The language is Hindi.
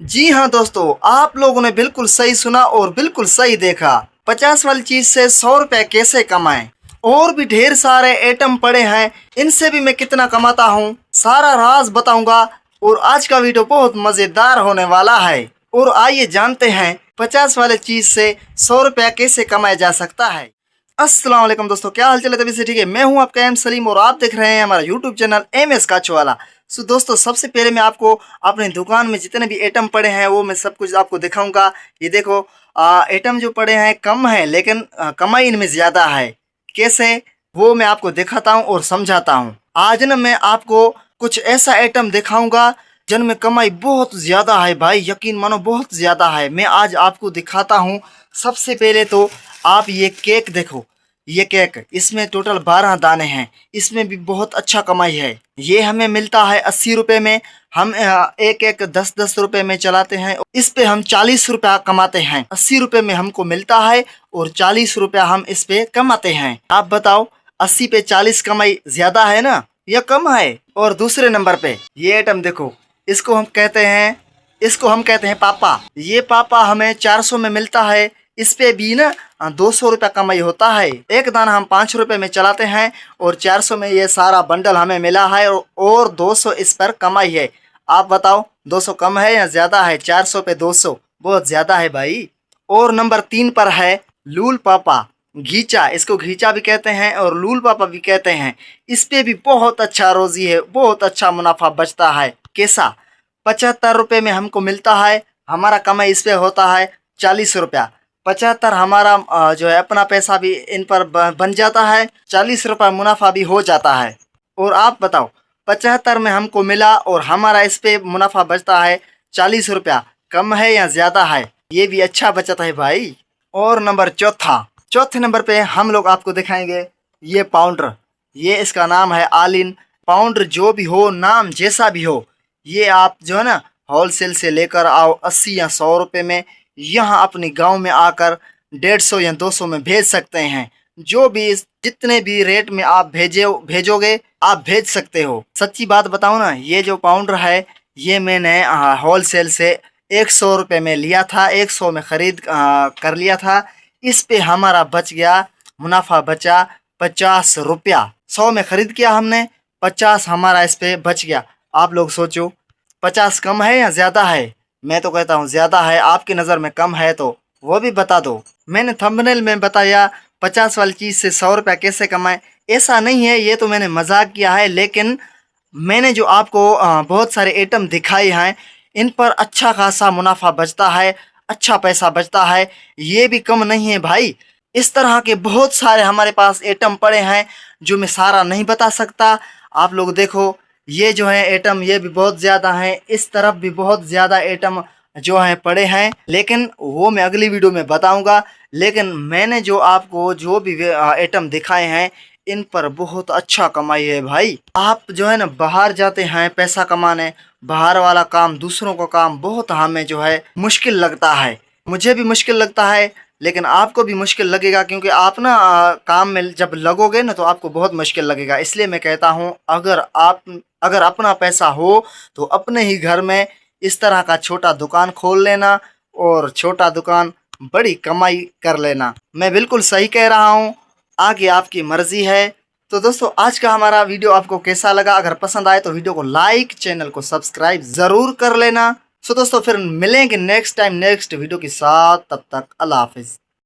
जी हाँ दोस्तों, आप लोगों ने बिल्कुल सही सुना और बिल्कुल सही देखा। 50 वाली चीज से 100 रुपए कैसे कमाएं। और भी ढेर सारे आइटम पड़े हैं, इनसे भी मैं कितना कमाता हूँ सारा राज बताऊंगा। और आज का वीडियो बहुत मजेदार होने वाला है। और आइए जानते हैं 50 वाले चीज से 100 रुपया कैसे कमाया जा सकता है। अस्सलाम वालेकुम दोस्तों, क्या हाल चाल है? तभी से ठीक है। मैं हूं आपका एम सलीम और आप देख रहे हैं हमारा YouTube channel M S Kachwala. सो दोस्तों, सबसे पहले मैं आपको अपनी दुकान में जितने भी आइटम पड़े हैं वो मैं सब कुछ आपको दिखाऊंगा। ये देखो, आइटम जो पड़े हैं कम है लेकिन कमाई इनमें ज़्यादा है। कैसे, वो मैं आपको दिखाता हूँ और समझाता हूँ। आज ना मैं आपको कुछ ऐसा आइटम दिखाऊंगा जिनमें कमाई बहुत ज़्यादा है भाई, यकीन मानो बहुत ज़्यादा है। मैं आज आपको दिखाता हूँ। सबसे पहले तो आप ये केक देखो। ये केक, इसमें टोटल 12 दाने हैं। इसमें भी बहुत अच्छा कमाई है। ये हमें मिलता है 80 रुपए में। हम एक एक 10-10 रुपए में चलाते हैं। इस पे हम 40 रुपया कमाते हैं। 80 रुपए में हमको मिलता है और 40 रुपया हम इस पे कमाते हैं। आप बताओ, 80 पे 40 कमाई ज्यादा है ना या कम है? और दूसरे नंबर पे ये आइटम देखो। इसको हम कहते हैं इसको हम कहते हैं पापा। ये पापा हमें 400 में मिलता है। इस पे भी ना 200 रुपया कमाई होता है। एक दाना हम 5 रुपए में चलाते हैं और 400 में ये सारा बंडल हमें मिला है और 200 इस पर कमाई है। आप बताओ, 200 कम है या ज्यादा है? 400 पे 200 बहुत ज्यादा है भाई। और नंबर 3 पर है लूल पापा। घीचा, इसको घीचा भी कहते हैं और लूल पापा भी कहते हैं। इस पे भी बहुत अच्छा रोजी है, बहुत अच्छा मुनाफा बचता है। कैसा? 75 रुपए में हमको मिलता है। हमारा कमाई इस पे होता है 40 रुपया। 75 हमारा जो है अपना पैसा भी इन पर बन जाता है। 40 रुपया मुनाफा भी हो जाता है। और आप बताओ, 75 में हमको मिला और हमारा इस पे मुनाफा बचता है 40 रुपया। कम है या ज्यादा है? ये भी अच्छा बचत है भाई। और नंबर चौथे नंबर पे हम लोग आपको दिखाएंगे ये पाउडर। ये इसका नाम है आलिन पाउडर। जो भी हो, नाम जैसा भी हो, ये आप जो है ना होलसेल से लेकर आओ 80 या 100 रुपए में। यहाँ अपने गांव में आकर 150 या 200 में भेज सकते हैं। जो भी जितने भी रेट में आप भेजोगे आप भेज सकते हो। सच्ची बात बताऊं ना, ये जो पाउडर है ये मैंने होलसेल से 100 रुपए में लिया था। 100 में खरीद कर लिया था। इस पे हमारा बच गया, मुनाफा बचा 50 रुपया। 100 में खरीद किया हमने, 50 हमारा इस पे बच गया। आप लोग सोचो, 50 कम है या ज्यादा है? मैं तो कहता हूँ ज्यादा है। आपकी नज़र में कम है तो वो भी बता दो। मैंने थंबनेल में बताया 50 वाली चीज़ से 100 रुपया कैसे कमाएं। ऐसा नहीं है, ये तो मैंने मजाक किया है। लेकिन मैंने जो आपको बहुत सारे आइटम दिखाए हैं, इन पर अच्छा खासा मुनाफा बचता है, अच्छा पैसा बचता है। ये भी कम नहीं है भाई। इस तरह के बहुत सारे हमारे पास आइटम पड़े हैं जो मैं सारा नहीं बता सकता। आप लोग देखो, ये जो है आइटम ये भी बहुत ज़्यादा हैं। इस तरफ भी बहुत ज़्यादा आइटम जो हैं पड़े हैं, लेकिन वो मैं अगली वीडियो में बताऊंगा। लेकिन मैंने जो आपको जो भी आइटम दिखाए हैं, इन पर बहुत अच्छा कमाई है भाई। आप जो है ना बाहर जाते हैं पैसा कमाने, बाहर वाला काम, दूसरों का काम बहुत हमें जो है मुश्किल लगता है। मुझे भी मुश्किल लगता है, लेकिन आपको भी मुश्किल लगेगा क्योंकि आप ना काम में जब लगोगे ना तो आपको बहुत मुश्किल लगेगा। इसलिए मैं कहता हूँ, अगर अपना पैसा हो तो अपने ही घर में इस तरह का छोटा दुकान खोल लेना और छोटा दुकान बड़ी कमाई कर लेना। मैं बिल्कुल सही कह रहा हूँ, आगे आपकी मर्जी है। तो दोस्तों, आज का हमारा वीडियो आपको कैसा लगा? अगर पसंद आए तो वीडियो को लाइक, चैनल को सब्सक्राइब जरूर कर लेना। सो दोस्तों, फिर मिलेंगे नेक्स्ट टाइम नेक्स्ट वीडियो के साथ। तब तक अल्लाह हाफिज।